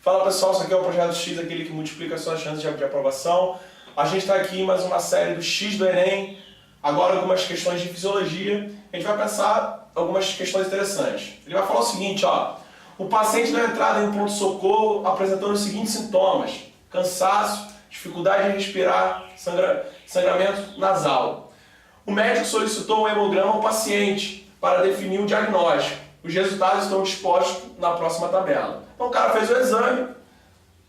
Fala pessoal, isso aqui é o Projeto X, aquele que multiplica suas chances de aprovação. A gente está aqui em mais uma série do X do Enem, agora algumas questões de fisiologia. A gente vai pensar algumas questões interessantes. Ele vai falar o seguinte, ó. O paciente deu entrada em um pronto-socorro apresentando os seguintes sintomas: cansaço, dificuldade em respirar, sangramento nasal. O médico solicitou um hemograma ao paciente para definir o diagnóstico. Os resultados estão dispostos na próxima tabela. Então o cara fez o exame,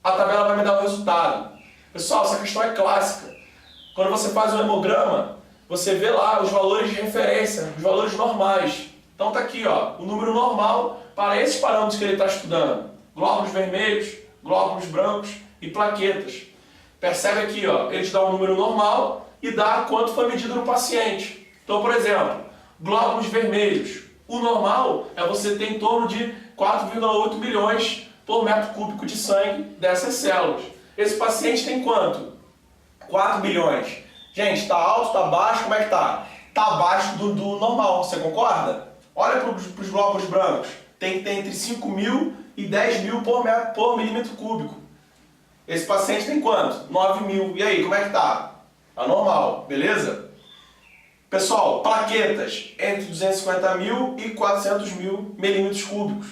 a tabela vai me dar o resultado. Pessoal, essa questão é clássica. Quando você faz um hemograma, você vê lá os valores de referência, os valores normais. Então tá aqui, ó, o número normal para esses parâmetros que ele está estudando. Glóbulos vermelhos, glóbulos brancos e plaquetas. Percebe aqui, ó, ele te dá um número normal e dá quanto foi medido no paciente. Então, por exemplo, glóbulos vermelhos. O normal é você ter em torno de 4,8 milhões por metro cúbico de sangue dessas células. Esse paciente tem quanto? 4 milhões. Gente, está alto, está baixo, como é que está? Está abaixo do normal, você concorda? Olha para os glóbulos brancos. Tem que ter entre 5 mil e 10 mil por milímetro cúbico. Esse paciente tem quanto? 9 mil. E aí, como é que está? Está normal, beleza? Pessoal, plaquetas entre 250 mil e 400 mil milímetros cúbicos.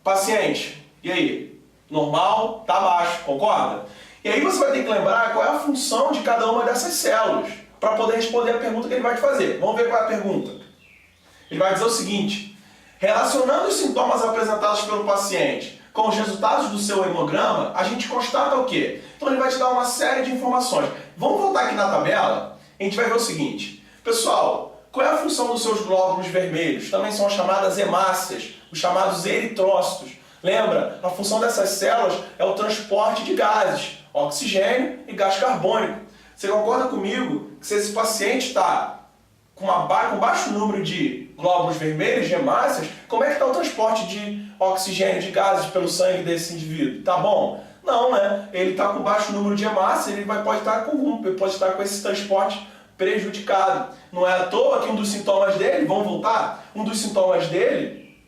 Paciente. E aí? Normal, tá baixo, concorda? E aí você vai ter que lembrar qual é a função de cada uma dessas células para poder responder a pergunta que ele vai te fazer. Vamos ver qual é a pergunta. Ele vai dizer o seguinte: relacionando os sintomas apresentados pelo paciente com os resultados do seu hemograma, a gente constata o quê? Então ele vai te dar uma série de informações. Vamos voltar aqui na tabela. A gente vai ver o seguinte. Pessoal, qual é a função dos seus glóbulos vermelhos? Também são as chamadas hemácias, os chamados eritrócitos. Lembra? A função dessas células é o transporte de gases, oxigênio e gás carbônico. Você concorda comigo que se esse paciente está com baixo número de glóbulos vermelhos, de hemácias, como é que está o transporte de oxigênio, de gases pelo sangue desse indivíduo? Tá bom? Não, né? Ele está com baixo número de hemácias, ele pode estar com esse transporte prejudicado. Não é à toa que um dos sintomas dele, vamos voltar? Um dos sintomas dele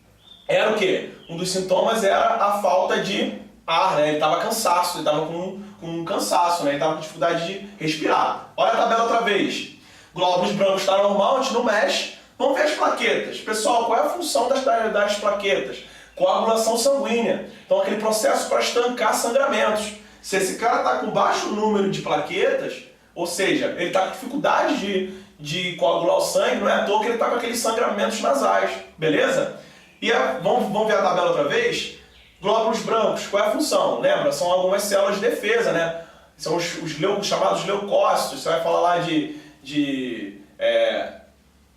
era o quê? Um dos sintomas era a falta de ar, né? Ele estava cansaço, ele estava com cansaço, né? Ele estava com dificuldade de respirar. Olha a tabela outra vez. Glóbulos brancos está normal, a gente não mexe. Vamos ver as plaquetas. Pessoal, qual é a função das plaquetas? Coagulação sanguínea. Então, aquele processo para estancar sangramentos. Se esse cara está com baixo número de plaquetas, ou seja, ele está com dificuldade de coagular o sangue, não é à toa que ele está com aqueles sangramentos nasais. Beleza? E vamos ver a tabela outra vez? Glóbulos brancos, qual é a função? Lembra? São algumas células de defesa, né? São os chamados leucócitos. Você vai falar lá de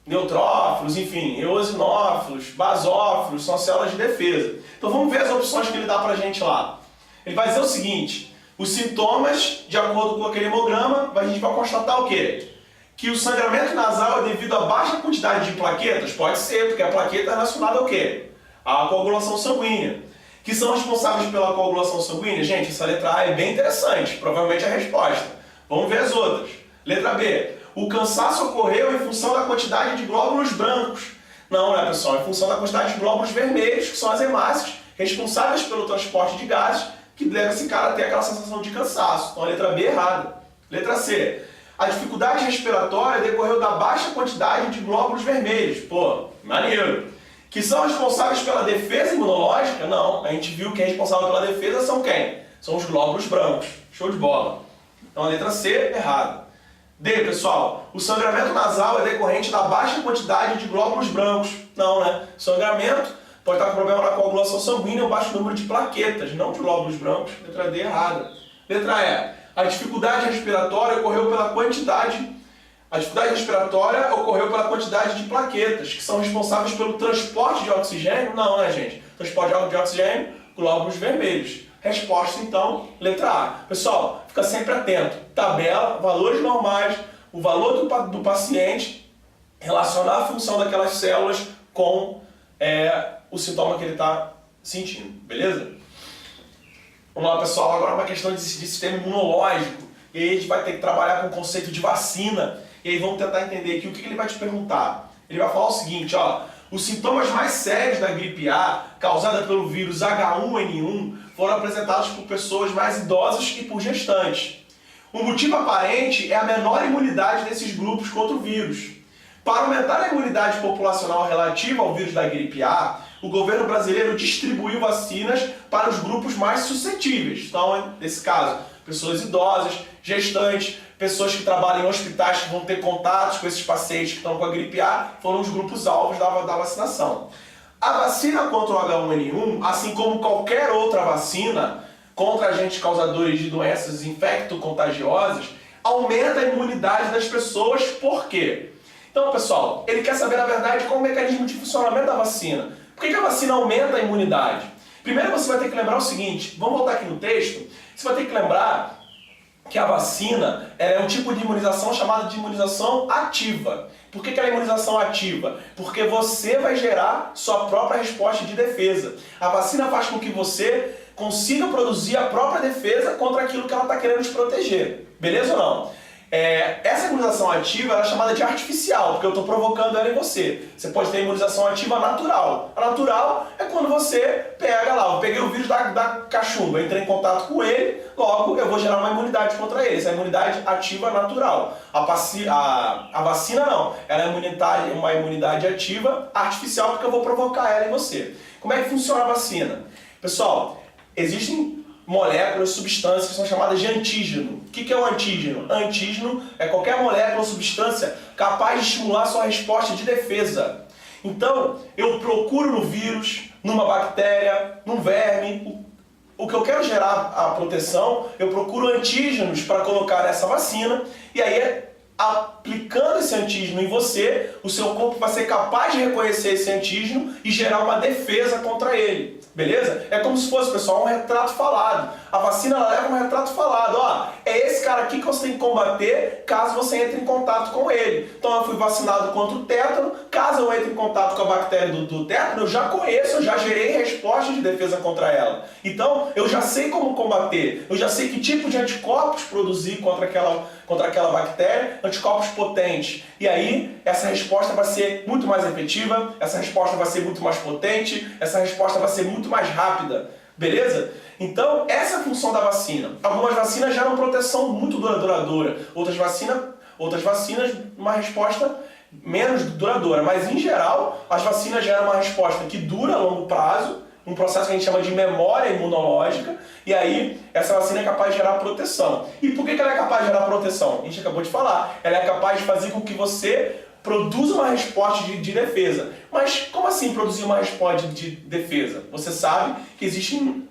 neutrófilos, enfim, eosinófilos, basófilos, são células de defesa. Então vamos ver as opções que ele dá pra gente lá. Ele vai dizer o seguinte: os sintomas, de acordo com aquele hemograma, a gente vai constatar o quê? Que o sangramento nasal é devido a baixa quantidade de plaquetas? Pode ser, porque a plaqueta é relacionada ao quê? À coagulação sanguínea. Que são responsáveis pela coagulação sanguínea? Gente, essa letra A é bem interessante, provavelmente é a resposta. Vamos ver as outras. Letra B. O cansaço ocorreu em função da quantidade de glóbulos brancos. Não, né, pessoal? Em função da quantidade de glóbulos vermelhos, que são as hemácias, responsáveis pelo transporte de gases, que leva esse cara a ter aquela sensação de cansaço. Então a letra B é errada. Letra C. A dificuldade respiratória decorreu da baixa quantidade de glóbulos vermelhos. Pô, maneiro. Que são responsáveis pela defesa imunológica? Não. A gente viu que é responsável pela defesa são quem? São os glóbulos brancos. Show de bola. Então a letra C é errada. D, pessoal, o sangramento nasal é decorrente da baixa quantidade de glóbulos brancos. Não, né? Sangramento pode estar com problema na coagulação sanguínea ou baixo número de plaquetas, não de glóbulos brancos. Letra D, errada. Letra E, a dificuldade respiratória ocorreu pela quantidade de plaquetas, que são responsáveis pelo transporte de oxigênio. Não, né, gente? Transporte de oxigênio, glóbulos vermelhos. Resposta, então, letra A. Pessoal, fica sempre atento. Tabela, valores normais, o valor do paciente, relacionar a função daquelas células com o sintoma que ele está sentindo. Beleza? Vamos lá, pessoal. Agora uma questão de sistema imunológico. E aí a gente vai ter que trabalhar com o conceito de vacina. E aí vamos tentar entender aqui o que ele vai te perguntar. Ele vai falar o seguinte, ó. Os sintomas mais sérios da gripe A, causada pelo vírus H1N1, foram apresentados por pessoas mais idosas e por gestantes. O motivo aparente é a menor imunidade desses grupos contra o vírus. Para aumentar a imunidade populacional relativa ao vírus da gripe A, o governo brasileiro distribuiu vacinas para os grupos mais suscetíveis. Então, nesse caso, pessoas idosas, gestantes, pessoas que trabalham em hospitais que vão ter contatos com esses pacientes que estão com a gripe A, foram os grupos alvos da vacinação. A vacina contra o H1N1, assim como qualquer outra vacina contra agentes causadores de doenças infecto-contagiosas, aumenta a imunidade das pessoas. Por quê? Então, pessoal, ele quer saber, na verdade, qual é o mecanismo de funcionamento da vacina. Por que a vacina aumenta a imunidade? Primeiro você vai ter que lembrar o seguinte, vamos voltar aqui no texto, você vai ter que lembrar que a vacina é um tipo de imunização chamada de imunização ativa. Por que ela é imunização ativa? Porque você vai gerar sua própria resposta de defesa. A vacina faz com que você consiga produzir a própria defesa contra aquilo que ela está querendo te proteger. Beleza ou não? Essa imunização ativa é chamada de artificial, porque eu estou provocando ela em você. Você pode ter imunização ativa natural. A natural é quando você pega lá, eu peguei o vírus da cachumba, entrei em contato com ele, logo eu vou gerar uma imunidade contra ele. Essa é a imunidade ativa natural. A vacina não, ela é uma imunidade ativa artificial, porque eu vou provocar ela em você. Como é que funciona a vacina? Pessoal, existem moléculas, substâncias que são chamadas de antígeno. O que é o antígeno? Antígeno é qualquer molécula ou substância capaz de estimular sua resposta de defesa. Então, eu procuro no vírus, numa bactéria, num verme, o que eu quero gerar a proteção, eu procuro antígenos para colocar nessa vacina, e aí aplicando esse antígeno em você, o seu corpo vai ser capaz de reconhecer esse antígeno e gerar uma defesa contra ele. Beleza? É como se fosse, pessoal, um retrato falado. A vacina ela leva um retrato falado. Ó, é esse cara aqui que você tem que combater caso você entre em contato com ele. Então eu fui vacinado contra o tétano. Caso eu entre em contato com a bactéria do tétano, eu já conheço, eu já gerei resposta de defesa contra ela. Então eu já sei como combater. Eu já sei que tipo de anticorpos produzir contra aquela bactéria, anticorpos potentes. E aí, essa resposta vai ser muito mais efetiva, essa resposta vai ser muito mais potente, essa resposta vai ser muito mais rápida. Beleza? Então, essa é a função da vacina. Algumas vacinas geram proteção muito duradoura, outras vacinas uma resposta menos duradoura. Mas, em geral, as vacinas geram uma resposta que dura a longo prazo, um processo que a gente chama de memória imunológica, e aí essa vacina é capaz de gerar proteção. E por que ela é capaz de gerar proteção? A gente acabou de falar, ela é capaz de fazer com que você produza uma resposta de defesa. Mas como assim produzir uma resposta de defesa? Você sabe que existem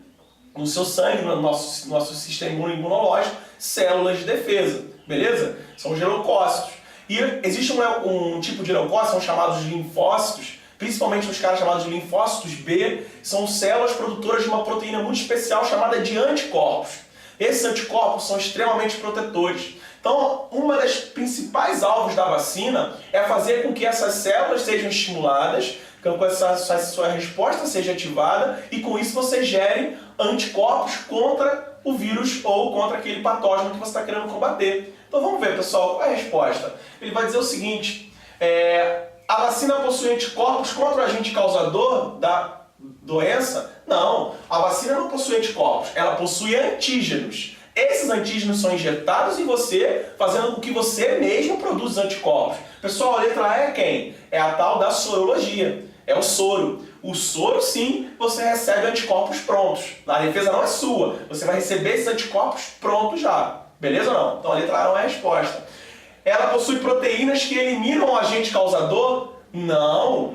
no seu sangue, no nosso sistema imunológico, células de defesa, beleza? São os leucócitos. E existe um tipo de leucócitos, são chamados de linfócitos, principalmente os caras chamados de linfócitos B, são células produtoras de uma proteína muito especial chamada de anticorpos. Esses anticorpos são extremamente protetores. Então, uma das principais alvos da vacina é fazer com que essas células sejam estimuladas, com que essa sua resposta seja ativada e com isso você gere anticorpos contra o vírus ou contra aquele patógeno que você está querendo combater. Então vamos ver, pessoal, qual é a resposta? Ele vai dizer o seguinte, a vacina possui anticorpos contra o agente causador da doença? Não, a vacina não possui anticorpos, ela possui antígenos. Esses antígenos são injetados em você, fazendo com que você mesmo produza anticorpos. Pessoal, a letra A é quem? É a tal da sorologia, é o soro. O soro, sim, você recebe anticorpos prontos. A defesa não é sua, você vai receber esses anticorpos prontos já. Beleza ou não? Então a letra A não é a resposta. Ela possui proteínas que eliminam o agente causador? Não.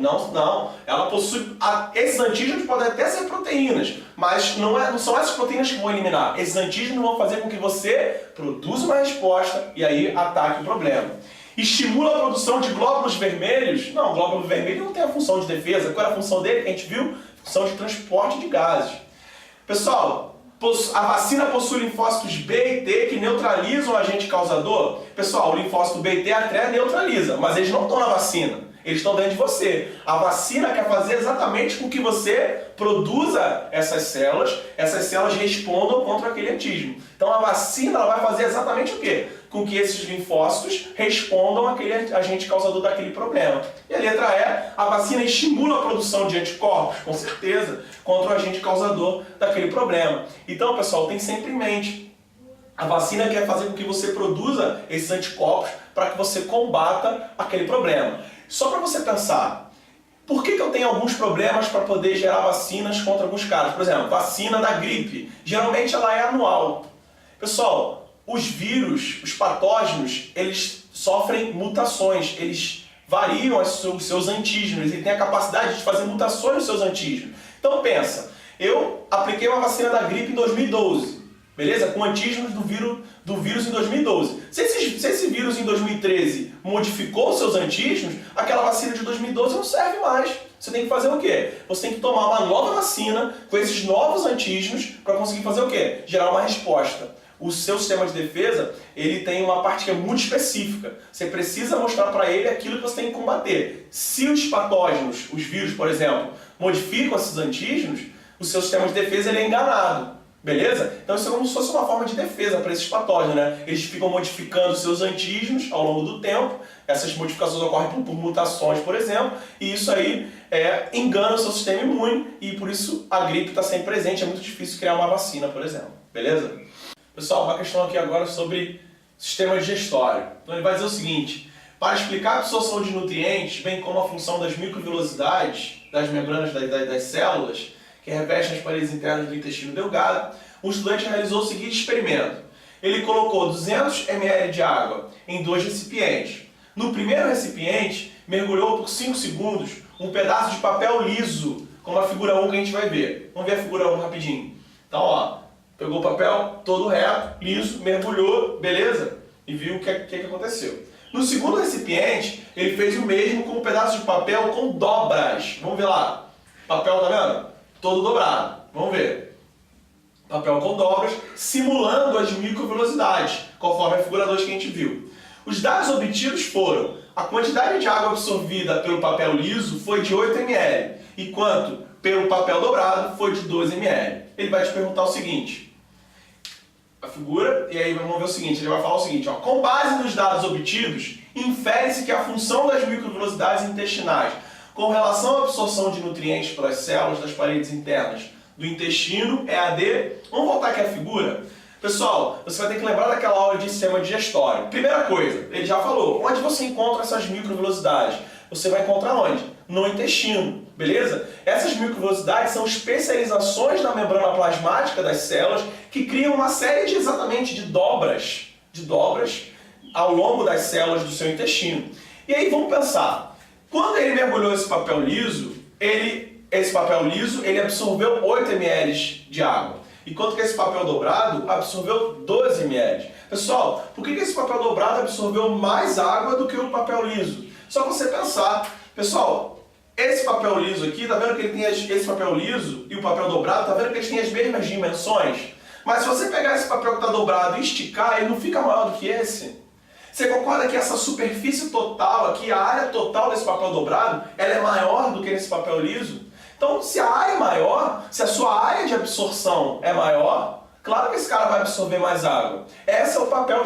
Ela possui... Esses antígenos podem até ser proteínas, mas não são essas proteínas que vão eliminar. Esses antígenos vão fazer com que você produza uma resposta e aí ataque o problema. Estimula a produção de glóbulos vermelhos? Não, o glóbulo vermelho não tem a função de defesa. Qual é a função dele que a gente viu? Função de transporte de gases. Pessoal, a vacina possui linfócitos B e T que neutralizam o agente causador? Pessoal, o linfócito B e T até neutraliza, mas eles não estão na vacina. Eles estão dentro de você. A vacina quer fazer exatamente com que você produza essas células respondam contra aquele antígeno. Então a vacina ela vai fazer exatamente o quê? com que esses linfócitos respondam àquele agente causador daquele problema. E a letra E, a vacina estimula a produção de anticorpos, com certeza, contra o agente causador daquele problema. Então, pessoal, tem sempre em mente, a vacina quer fazer com que você produza esses anticorpos para que você combata aquele problema. Só para você pensar, por que eu tenho alguns problemas para poder gerar vacinas contra alguns casos? Por exemplo, vacina da gripe. Geralmente ela é anual. Pessoal, os vírus, os patógenos, eles sofrem mutações. Eles variam os seus antígenos. Ele tem a capacidade de fazer mutações nos seus antígenos. Então pensa, eu apliquei uma vacina da gripe em 2012. Beleza? Com antígenos do vírus em 2012. Se esse vírus em 2013 modificou seus antígenos, aquela vacina de 2012 não serve mais. Você tem que fazer o quê? Você tem que tomar uma nova vacina com esses novos antígenos para conseguir fazer o quê? Gerar uma resposta. O seu sistema de defesa, ele tem uma parte que é muito específica. Você precisa mostrar para ele aquilo que você tem que combater. Se os patógenos, os vírus, por exemplo, modificam esses antígenos, o seu sistema de defesa ele é enganado. Beleza? Então isso é como se fosse uma forma de defesa para esses patógenos, né? Eles ficam modificando seus antígenos ao longo do tempo, essas modificações ocorrem por mutações, por exemplo, e isso aí engana o seu sistema imune e por isso a gripe está sempre presente, é muito difícil criar uma vacina, por exemplo. Beleza? Pessoal, uma questão aqui agora sobre sistema digestório. Então ele vai dizer o seguinte, para explicar a absorção de nutrientes, bem como a função das microvilosidades das membranas das células, que revestem as paredes internas do intestino delgado, o estudante realizou o seguinte experimento. Ele colocou 200 ml de água em 2 recipientes. No primeiro recipiente, mergulhou por 5 segundos um pedaço de papel liso, como a figura 1 que a gente vai ver. Vamos ver a figura 1 rapidinho. Então, ó, pegou o papel todo reto, liso, mergulhou, beleza? E viu o que aconteceu. No segundo recipiente, ele fez o mesmo com um pedaço de papel com dobras. Vamos ver lá. Papel, tá vendo? Todo dobrado. Vamos ver. Papel com dobras, simulando as microvelocidades, conforme a figura 2 que a gente viu. Os dados obtidos foram: a quantidade de água absorvida pelo papel liso foi de 8 ml, enquanto pelo papel dobrado foi de 12 ml. Ele vai te perguntar o seguinte, a figura, e aí vamos ver o seguinte, ele vai falar o seguinte, ó, com base nos dados obtidos, infere-se que a função das microvelocidades intestinais com relação à absorção de nutrientes pelas células das paredes internas do intestino é a de... Vamos voltar aqui à figura? Pessoal, você vai ter que lembrar daquela aula de sistema digestório. Primeira coisa, ele já falou, onde você encontra essas microvelocidades? Você vai encontrar onde? No intestino, beleza? Essas microvelocidades são especializações na membrana plasmática das células que criam uma série de, exatamente, de dobras ao longo das células do seu intestino. E aí vamos pensar, quando ele mergulhou esse papel liso, ele absorveu 8 ml de água. Enquanto que esse papel dobrado absorveu 12 ml. Pessoal, por que esse papel dobrado absorveu mais água do que o papel liso? Só você pensar. Pessoal, esse papel liso aqui, tá vendo que ele tem esse papel liso e o papel dobrado, tá vendo que eles têm as mesmas dimensões? Mas se você pegar esse papel que está dobrado e esticar, ele não fica maior do que esse? Você concorda que essa superfície total aqui, a área total desse papel dobrado, ela é maior do que nesse papel liso? Então, se a área é maior, se a sua área de absorção é maior, claro que esse cara vai absorver mais água. Esse é o papel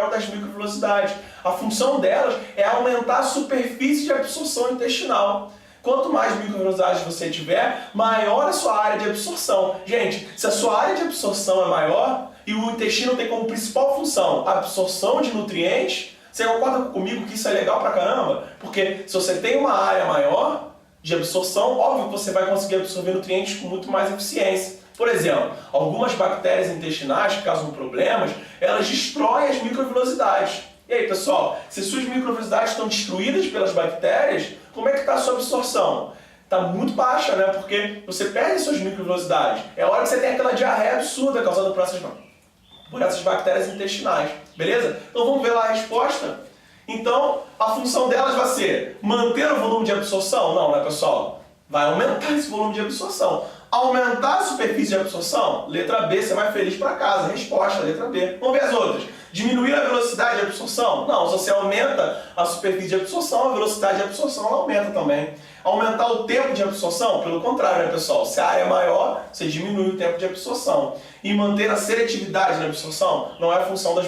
das microvelocidades. A função delas é aumentar a superfície de absorção intestinal. Quanto mais microvelocidades você tiver, maior a sua área de absorção. Gente, se a sua área de absorção é maior e o intestino tem como principal função a absorção de nutrientes, você concorda comigo que isso é legal pra caramba? Porque se você tem uma área maior de absorção, óbvio que você vai conseguir absorver nutrientes com muito mais eficiência. Por exemplo, algumas bactérias intestinais que causam problemas, elas destroem as microvelocidades. E aí, pessoal, se suas microvelocidades estão destruídas pelas bactérias, como é que está a sua absorção? Está muito baixa, né? Porque você perde suas microvelocidades. É hora que você tem aquela diarreia absurda causada por essas bactérias intestinais. Beleza? Então vamos ver lá a resposta? Então, a função delas vai ser manter o volume de absorção? Não, né, pessoal? Vai aumentar esse volume de absorção. Aumentar a superfície de absorção? Letra B, você vai feliz para casa. Resposta, letra B. Vamos ver as outras. Diminuir a velocidade de absorção? Não, se você aumenta a superfície de absorção, a velocidade de absorção ela aumenta também. Aumentar o tempo de absorção? Pelo contrário, né, pessoal? Se a área é maior, você diminui o tempo de absorção. E manter a seletividade na absorção não é a função das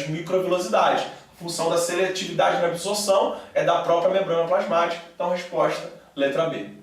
microvelocidades. A função da seletividade na absorção é da própria membrana plasmática. Então, resposta, letra B.